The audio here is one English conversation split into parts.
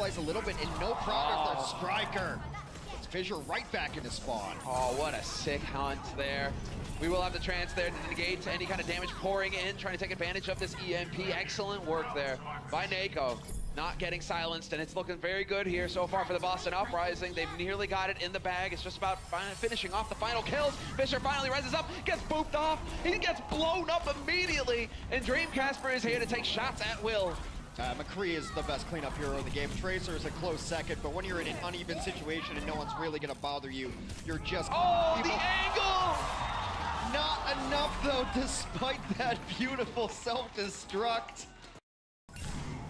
stabilize a little bit, and no progress there. Striker puts Fissure right back into spawn. Oh, what a sick hunt there. We will have the trance there to negate any kind of damage pouring in, trying to take advantage of this EMP. Excellent work there by Nako. Not getting silenced, and it's looking very good here so far for the Boston Uprising. They've nearly got it in the bag. It's just about finishing off the final kills. Fissure finally rises up, gets booped off. He gets blown up immediately, and Dreamcasper is here to take shots at will. McCree is the best cleanup hero in the game. Tracer is a close second, but when you're in an uneven situation and no one's really gonna bother you, you're just... Oh, the angle! Not enough though, despite that beautiful self-destruct.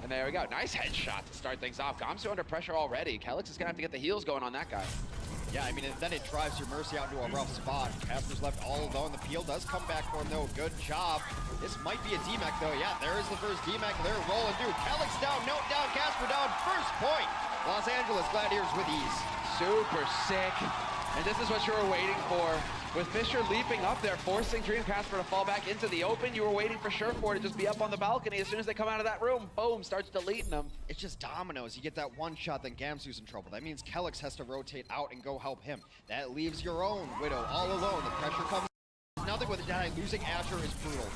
And there we go. Nice headshot to start things off. Gamsu under pressure already. Kelix is gonna have to get the heals going on that guy. Yeah, I mean, then it drives your Mercy out into a rough spot. Casper's left all alone. The peel does come back for him though. Good job. This might be a DMAC though. Yeah, there is the first DMAC. They're rolling through. Kelix down, Note down, Casper down. First point. Los Angeles Gladiators with ease. Super sick. And this is what you were waiting for. With Fissure leaping up there, forcing Dreamcasper to fall back into the open, you were waiting for Surefour to just be up on the balcony. As soon as they come out of that room, boom, starts deleting them. It's just dominoes. You get that one shot, then Gamsu's in trouble. That means Kelix has to rotate out and go help him. That leaves your own Widow all alone. The pressure comes. Nothing with a Deadeye. Losing Asher is brutal.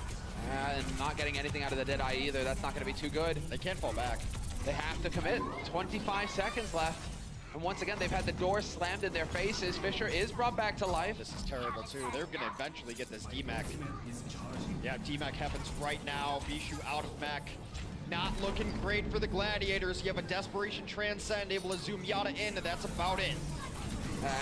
And not getting anything out of the Deadeye either. That's not going to be too good. They can't fall back. They have to commit. 25 seconds left. And once again, they've had the door slammed in their faces. Fissure is brought back to life. This is terrible, too. They're going to eventually get this DMAC. Yeah, DMAC happens right now. Bishu out of mech. Not looking great for the Gladiators. You have a Desperation Transcend able to zoom Yata in, and that's about it.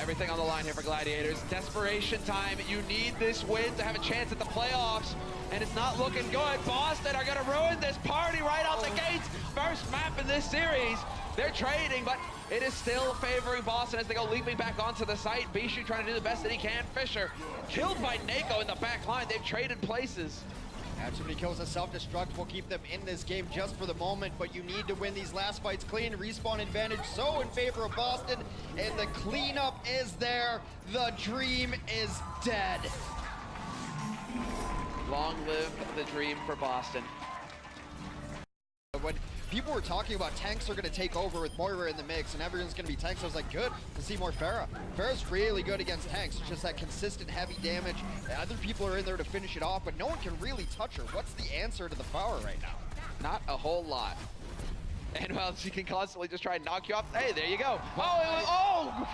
Everything on the line here for Gladiators. Desperation time. You need this win to have a chance at the playoffs. And it's not looking good. Boston are going to ruin this party right out the gates. First map in this series. They're trading, but it is still favoring Boston as they go leaping back onto the site. Bishu trying to do the best that he can. Fissure killed by Nako in the back line. They've traded places. Too many kills and self-destruct will keep them in this game just for the moment, but you need to win these last fights clean. Respawn advantage so in favor of Boston, and the cleanup is there. The dream is dead. Long live the dream for Boston. When people were talking about tanks are going to take over with Moira in the mix and everyone's going to be tanks, I was like, good to see more Pharah. Pharah's really good against tanks. It's just that consistent heavy damage. Other people are in there to finish it off, but no one can really touch her. What's the answer to the Pharah right now? Not a whole lot. And well, she can constantly just try and knock you off. Hey, there you go. Oh,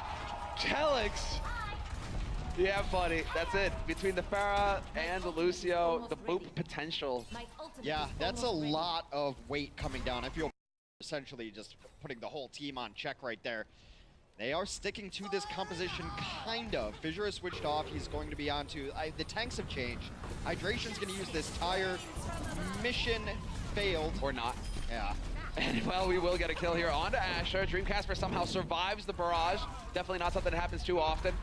Kelix. Yeah, buddy, that's it. Between the Pharah and the Lucio, the boop potential. Yeah, that's a lot of weight coming down. I feel essentially just putting the whole team on check right there. They are sticking to this composition, kind of. Fissure has switched off. He's going to be on to... the tanks have changed. Hydration's going to use this tire. Mission failed. Or not. Yeah. And well, we will get a kill here onto Asher. Dreamcasper somehow survives the barrage. Definitely not something that happens too often.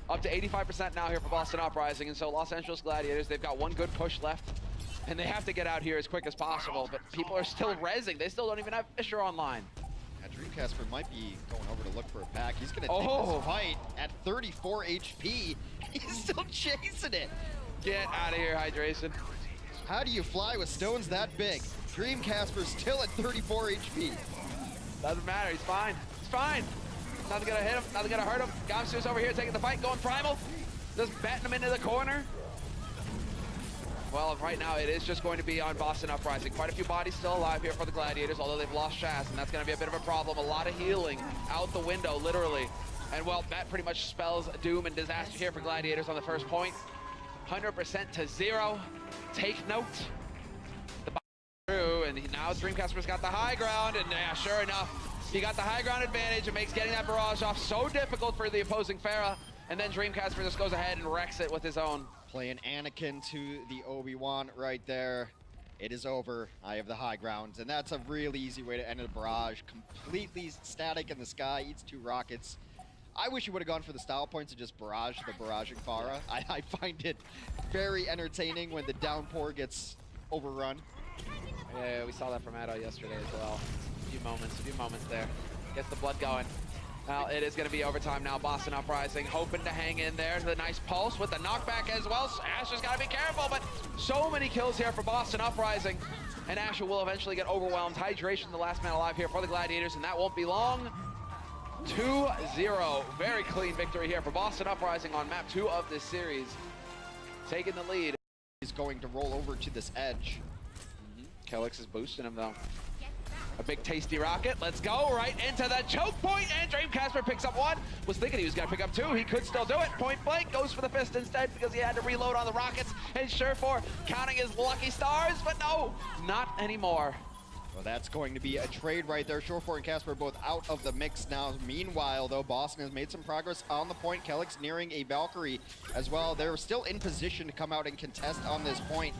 Up to 85% now here for Boston Uprising, and so Los Angeles Gladiators, they've got one good push left, and they have to get out here as quick as possible, but people are still rezzing. They still don't even have Fissure online. Yeah, Dreamcasper might be going over to look for a pack. He's going to take this fight at 34 HP. He's still chasing it. Get out of here, Hydration. How do you fly with stones that big? Dreamcasper's still at 34 HP. Doesn't matter, he's fine. He's fine. Nothing gonna hit him, nothing gonna hurt him. Gamsu's over here taking the fight, going primal. Just batting him into the corner. Well, right now it is just going to be on Boston Uprising. Quite a few bodies still alive here for the Gladiators, although they've lost Shaz, and that's gonna be a bit of a problem. A lot of healing out the window, literally. And well, that pretty much spells doom and disaster here for Gladiators on the first point. 100% to 0. Take note. The through, and now Dreamcasper's got the high ground, and yeah, sure enough, he got the high ground advantage. It makes getting that barrage off so difficult for the opposing Pharah, and then Dreamcasper just goes ahead and wrecks it with his own. Playing Anakin to the Obi-Wan right there. It is over. I have the high ground, and that's a really easy way to end a barrage. Completely static in the sky, eats 2 rockets. I wish you would have gone for the style points and just barrage the barraging Pharah. I find it very entertaining when the downpour gets overrun. Yeah, we saw that from Addo yesterday as well. A few moments there. Gets the blood going. Well, it is going to be overtime now. Boston Uprising hoping to hang in there. The nice pulse with the knockback as well. Asher's got to be careful, but so many kills here for Boston Uprising. And Asher will eventually get overwhelmed. Hydration, the last man alive here for the Gladiators, and that won't be long. 2-0. Very clean victory here for Boston Uprising on map 2 of this series. Taking the lead. He's going to roll over to this edge. Kelix is boosting him though. A big tasty rocket. Let's go right into the choke point, and Dreamcasper picks up one. Was thinking he was gonna pick up two. He could still do it. Point blank goes for the fist instead because he had to reload on the rockets. And Surefour counting his lucky stars, but no, not anymore. Well, that's going to be a trade right there. Surefour and Casper both out of the mix now. Meanwhile, though, Boston has made some progress on the point. Kelix nearing a Valkyrie as well. They're still in position to come out and contest on this point.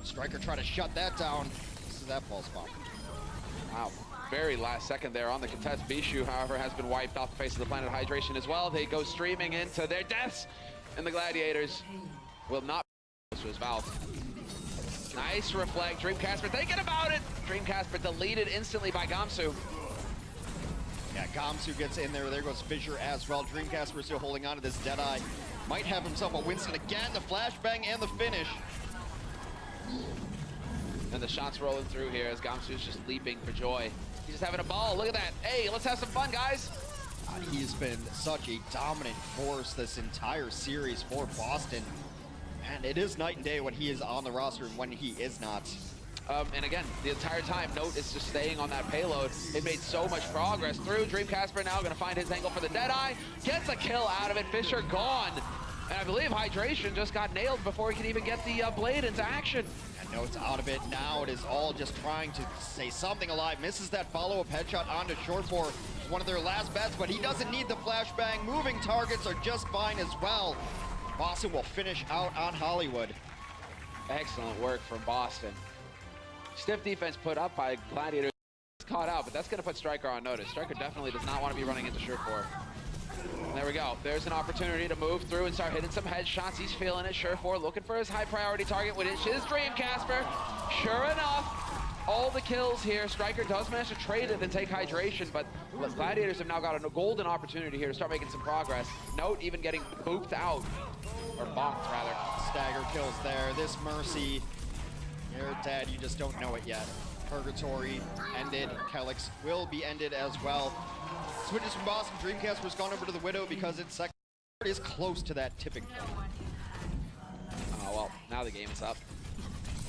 Striker trying to shut that down. This is that pulse bomb. Wow, very last second there on the contest. Bishu, however, has been wiped off the face of the planet. Hydration as well. They go streaming into their deaths, and the Gladiators will not be to his Valve. Nice reflect. Dreamcasper thinking about it. Dreamcasper deleted instantly by Gamsu. Yeah, Gamsu gets in there. There goes Fissure as well. Dreamcasper still holding on to this Deadeye. Might have himself a Winston again. The flashbang and the finish. And the shots rolling through here as Gamsu's just leaping for joy. He's just having a ball. Look at that. Hey, let's have some fun, guys. He's been such a dominant force this entire series for Boston. And it is night and day when he is on the roster and when he is not. And again, the entire time, Note is just staying on that payload. It made so much progress through. Dreamcasper now going to find his angle for the Deadeye. Gets a kill out of it. Fissure gone. And I believe Hydration just got nailed before he could even get the blade into action. And Note's out of it. Now it is all just trying to stay something alive. Misses that follow-up headshot onto Surefour. One of their last bets, but he doesn't need the flashbang. Moving targets are just fine as well. Boston will finish out on Hollywood. Excellent work from Boston. Stiff defense put up by Gladiators. Caught out, but that's going to put Striker on notice. Striker definitely does not want to be running into Surefour. There we go. There's an opportunity to move through and start hitting some headshots. He's feeling it. Surefour looking for his high priority target, which is his Dreamcasper. Sure enough, all the kills here. Striker does manage to trade it and take Hydration, but Gladiators have now got a golden opportunity here to start making some progress. Note even getting booped out, or bonked rather. Stagger kills there. This Mercy, you're dead. You just don't know it yet. Purgatory ended. Kelix will be ended as well. Switches from Boston. Dreamcasper's gone over to the Widow because its second is close to that tipping point. Oh, well, now the game is up.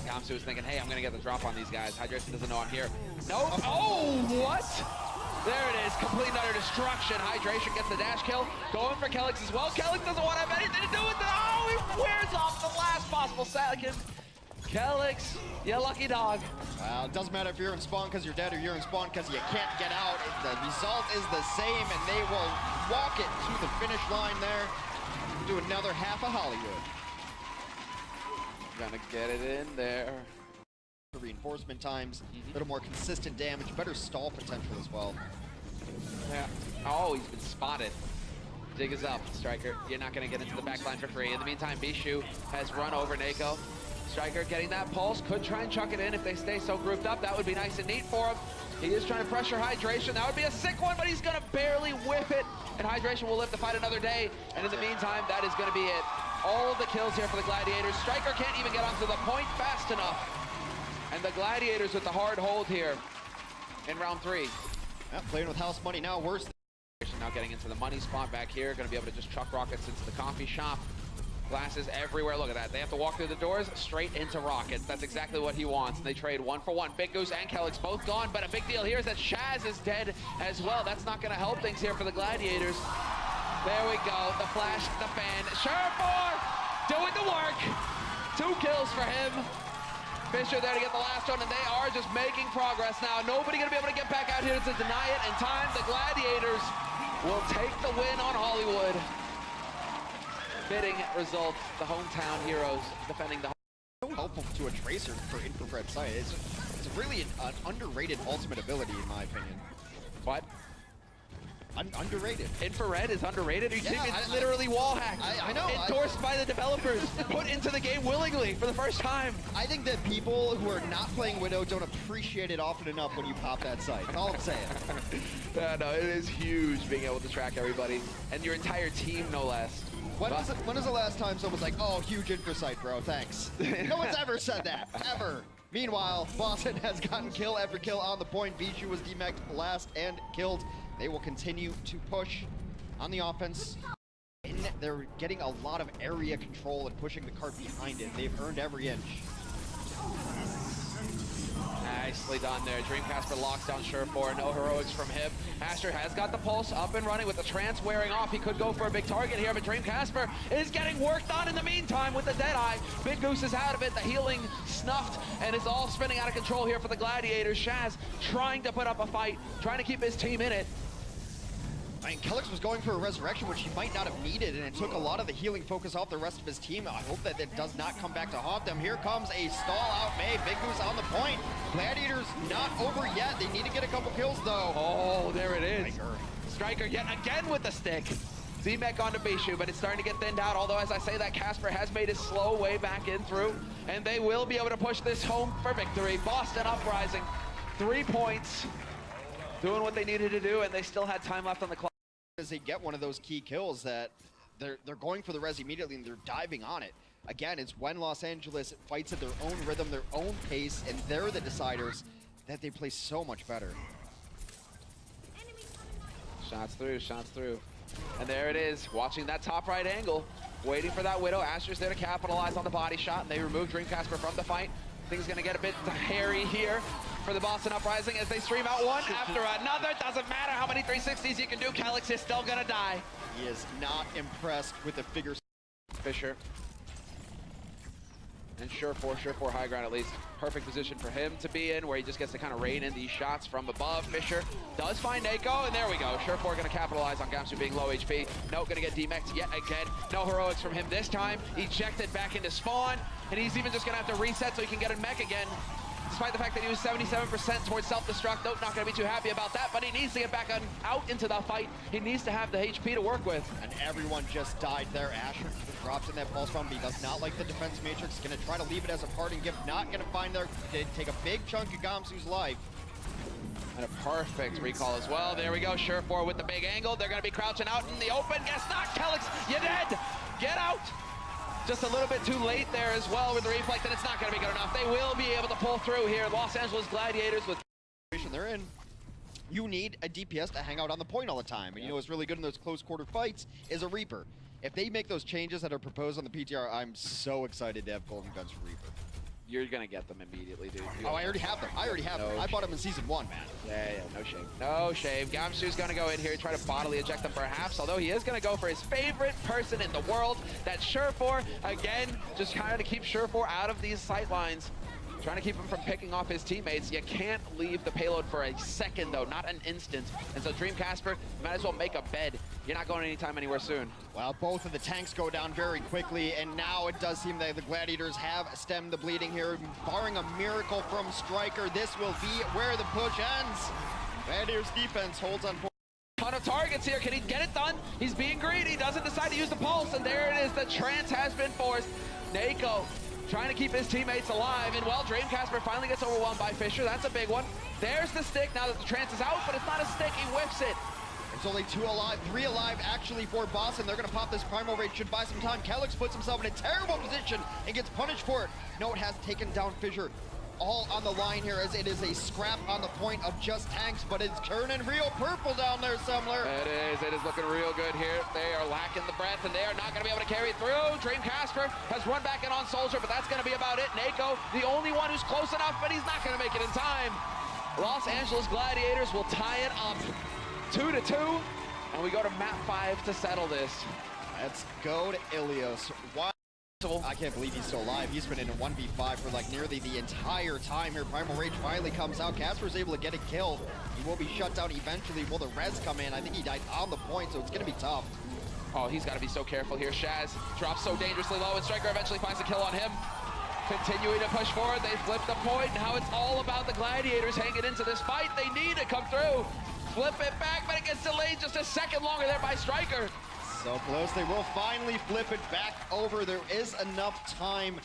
Gamsu is thinking, hey, I'm going to get the drop on these guys. Hydration doesn't know I'm here. No. Oh, what? There it is. Complete and utter destruction. Hydration gets the dash kill. Going for Kelix as well. Kelix doesn't want to have anything to do with it. Oh, he wears off the last possible second. Kelix, you lucky dog. Well, it doesn't matter if you're in spawn because you're dead or you're in spawn because you can't get out. The result is the same, and they will walk it to the finish line there. Do another half of Hollywood. Gonna get it in there. The reinforcement times, a little more consistent damage, better stall potential as well. Yeah. Oh, he's been spotted. Dig is up, Striker. You're not gonna get into the backline for free. In the meantime, Bishu has run over Nako. Striker getting that pulse, could try and chuck it in if they stay so grouped up. That would be nice and neat for him. He is trying to pressure Hydration. That would be a sick one, but he's gonna barely whip it. And Hydration will live to fight another day. And in the meantime, that is gonna be it. All of the kills here for the Gladiators. Striker can't even get onto the point fast enough. And the Gladiators with the hard hold here in round 3. Yeah, playing with house money now, worse. Now getting into the money spot back here. Gonna be able to just chuck rockets into the coffee shop. Glasses everywhere. Look at that. They have to walk through the doors straight into rockets. That's exactly what he wants. And they trade 1 for 1. Big Goose and Kelix both gone, but a big deal here is that Shaz is dead as well. That's not going to help things here for the Gladiators. There we go. The flash, the fan. Surefour doing the work. 2 kills for him. Fissure there to get the last one, and they are just making progress now. Nobody going to be able to get back out here to deny it in time. The Gladiators will take the win on Hollywood. Fitting result, the hometown heroes defending the So helpful to a Tracer for infrared sight. It's really an underrated ultimate ability in my opinion. What? Underrated. Infrared is underrated. Are you kidding me? It's I- literally wall hacked. I know. Endorsed by the developers, put into the game willingly for the first time. I think that people who are not playing Widow don't appreciate it often enough when you pop that site. That's all I'm saying. Yeah, no, it is huge being able to track everybody and your entire team, no less. When is the last time someone's like, oh, huge infra site, bro, thanks? No one's ever said that, ever. Meanwhile, Boston has gotten kill after kill on the point. Bijou was demeched last and killed. They will continue to push on the offense. And they're getting a lot of area control and pushing the cart behind it. They've earned every inch. Nicely done there. Dreamcasper locks down Surefour. No heroics from him. Asher has got the pulse up and running with the trance wearing off. He could go for a big target here, but Dreamcasper is getting worked on in the meantime with the Deadeye. Big Goose is out of it. The healing snuffed, and it's all spinning out of control here for the Gladiators. Shaz trying to put up a fight, trying to keep his team in it. I mean, Kelix was going for a resurrection, which he might not have needed, and it took a lot of the healing focus off the rest of his team. I hope that it does not come back to haunt them. Here comes a stall out May. Big Goose on the point. Gladiators not over yet. They need to get a couple kills, though. Oh, there it is. Striker yet again with the stick. Z-Mech onto Bijou, but it's starting to get thinned out, although as I say that, Casper has made his slow way back in through, and they will be able to push this home for victory. Boston Uprising, 3 points, doing what they needed to do, and they still had time left on the clock. As they get one of those key kills that they're going for the res immediately and they're diving on it. Again, it's when Los Angeles fights at their own rhythm, their own pace, and they're the deciders that they play so much better. Shots through. And there it is, watching that top right angle, waiting for that Widow. Asher's there to capitalize on the body shot, and they remove Dreamcasper from the fight. Things gonna get a bit hairy here for the Boston Uprising as they stream out one after another. Doesn't matter how many 360s you can do, Kelix is still gonna die. He is not impressed with the figure. Fisher. And Surefour high ground at least. Perfect position for him to be in, where he just gets to kind of rain in these shots from above. Fisher does find Nako, and there we go. Surefour gonna capitalize on Gamsu being low HP. No, gonna get demeched yet again. No heroics from him this time. Ejected back into spawn, and he's even just gonna have to reset so he can get a mech again. Despite the fact that he was 77% towards self-destruct, nope, not gonna be too happy about that, but he needs to get back out into the fight. He needs to have the HP to work with. And everyone just died there. Asher drops in that pulse bomb, but he does not like the defense matrix. Gonna try to leave it as a parting gift, not gonna find their, take a big chunk of Gamsu's life. And a perfect recall as well. There we go, Surefour with the big angle. They're gonna be crouching out in the open. Guess not, Kelix, you dead! Get out! Just a little bit too late there as well with the reflect, and it's not going to be good enough. They will be able to pull through here. Los Angeles Gladiators with they're in. You need a DPS to hang out on the point all the time. And you know what's really good in those close quarter fights is a Reaper. If they make those changes that are proposed on the PTR, I'm so excited to have Golden Guns for Reaper. You're going to get them immediately, dude. Oh, I already have them. I bought them in Season 1, man. Yeah, no shame. No shame. Gamsu's going to go in here and try to bodily eject them perhaps, although he is going to go for his favorite person in the world. That's Surefour. Again, just trying to keep Surefour out of these sight lines. Trying to keep him from picking off his teammates. You can't leave the payload for a second, though, not an instant. And so Dreamcasper, might as well make a bed. You're not going anytime anywhere soon. Well, both of the tanks go down very quickly, and now it does seem that the Gladiators have stemmed the bleeding here. Barring a miracle from Striker, this will be where the push ends. Gladiators defense holds on. Ton of targets here. Can he get it done? He's being greedy. Doesn't decide to use the pulse, and there it is. The trance has been forced. Nako trying to keep his teammates alive, and well, Dreamcasper finally gets overwhelmed by Fisher. That's a big one. There's the stick now that the trance is out, but it's not a stick. He whiffs it. There's only 2 alive, 3 alive actually for Boston. They're gonna pop this primal rage, should buy some time. Kelix puts himself in a terrible position and gets punished for it. No, it has taken down Fisher. All on the line here as it is a scrap on the point of just tanks, but it's turning real purple down there somewhere. It is looking real good here. They are lacking the breath, and they are not gonna be able to carry it through. Dreamcasper has run back in on Soldier, but that's gonna be about it. Nako, the only one who's close enough, but he's not gonna make it in time. Los Angeles Gladiators will tie it up 2-2, and we go to map 5 to settle this. Let's go to Ilios. Why? I can't believe he's still alive. He's been in a 1v5 for like nearly the entire time here. Primal Rage finally comes out. Casper's able to get a kill. He will be shut down eventually. Will the res come in? I think he died on the point, so it's going to be tough. Oh, he's got to be so careful here. Shaz drops so dangerously low, and Striker eventually finds a kill on him. Continuing to push forward, they flip the point. Now it's all about the Gladiators hanging into this fight. They need to come through. flip it back, but it gets delayed just a second longer there by Striker. So close, they will finally flip it back over. There is enough time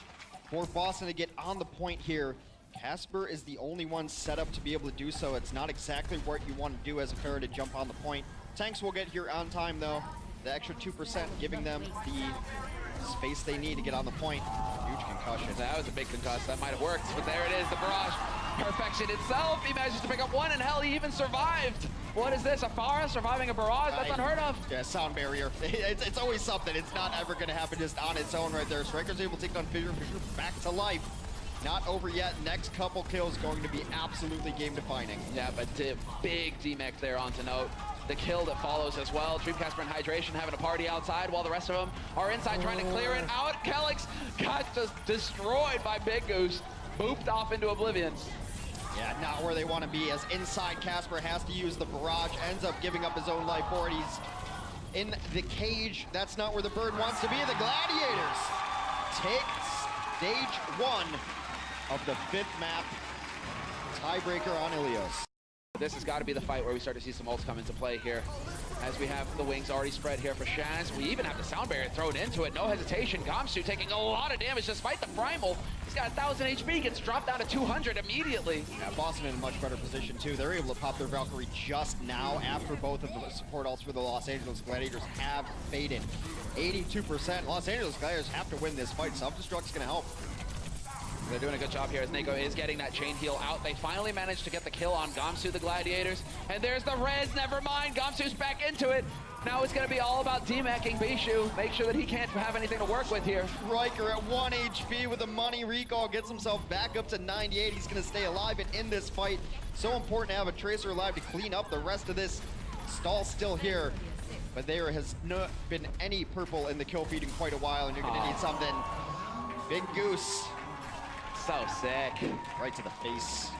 for Boston to get on the point here. Casper is the only one set up to be able to do so. It's not exactly what you want to do as a player to jump on the point. Tanks will get here on time though. The extra 2% giving them the space they need to get on the point. Huge concussion. That was a big concuss. That might have worked, but there it is, the barrage. Perfection itself. He manages to pick up one, and hell, he even survived. What is this, a Pharah surviving a barrage? That's unheard of. Yeah, sound barrier. It's always something. It's not ever going to happen just on its own right there. Striker's able to take down Fissure. Fissure back to life. Not over yet. Next couple kills going to be absolutely game-defining. Yeah, but big D-Mech there on to note. The kill that follows as well. Dreamcasper and Hydration having a party outside while the rest of them are inside trying to clear it out. Kelix got just destroyed by Big Goose. Booped off into oblivion. Yeah, not where they want to be, as inside Casper has to use the barrage, ends up giving up his own life for it. He's in the cage. That's not where the bird wants to be. The Gladiators take stage 1 of the 5th map. Tiebreaker on Ilios. This has got to be the fight where we start to see some ults come into play here. As we have the wings already spread here for Shaz. We even have the sound barrier thrown into it. No hesitation. Gamsu taking a lot of damage despite the primal. He's got 1,000 HP, gets dropped down to 200 immediately. Yeah, Boston in a much better position too. They're able to pop their Valkyrie just now after both of the support ults for the Los Angeles Gladiators have faded. 82%. Los Angeles Gladiators have to win this fight. Self-destruct's gonna help. They're doing a good job here as Nako is getting that chain heal out. They finally managed to get the kill on Gamsu, the Gladiators. And there's the res, never mind. Gamsu's back into it. Now it's going to be all about D-Macking Bishu. Make sure that he can't have anything to work with here. Riker at 1 HP with a money recall gets himself back up to 98. He's going to stay alive and in this fight. So important to have a Tracer alive to clean up the rest of this. Stall still here. But there has not been any purple in the kill feed in quite a while, and you're going to need something. Big Goose. So sick. Right to the face.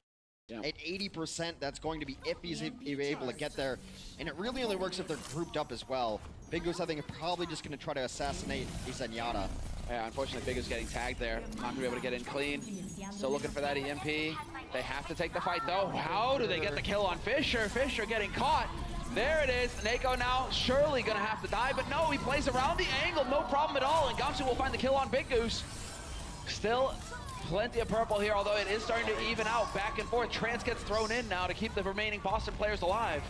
Yeah. At 80%, that's going to be if he's able to get there. And it really only works if they're grouped up as well. Big Goose, I think, is probably just going to try to assassinate Isenyata. Yeah, unfortunately, Big Goose getting tagged there. Not going to be able to get in clean. Still looking for that EMP. They have to take the fight, though. How do they get the kill on Fissure? Fissure getting caught. There it is. Nako now surely going to have to die, but no, he plays around the angle. No problem at all, and Gamsu will find the kill on Big Goose. Still plenty of purple here, although it is starting to even out back and forth. Trance gets thrown in now to keep the remaining Boston players alive.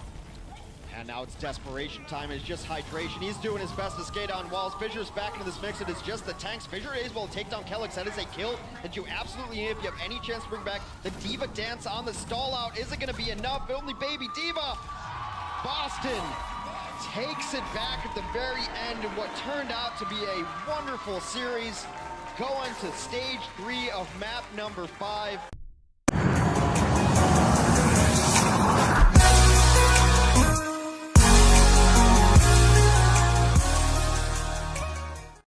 And now it's desperation time. It's just hydration. He's doing his best to skate on walls. Fissure's back into this mix. It is just the tanks. Fissure is able to take down Kelix. That is a kill that you absolutely need if you have any chance to bring back the Diva dance on the stall out. Is it going to be enough? Only Baby Diva. Boston takes it back at the very end of what turned out to be a wonderful series. Going to stage 3 of map number 5.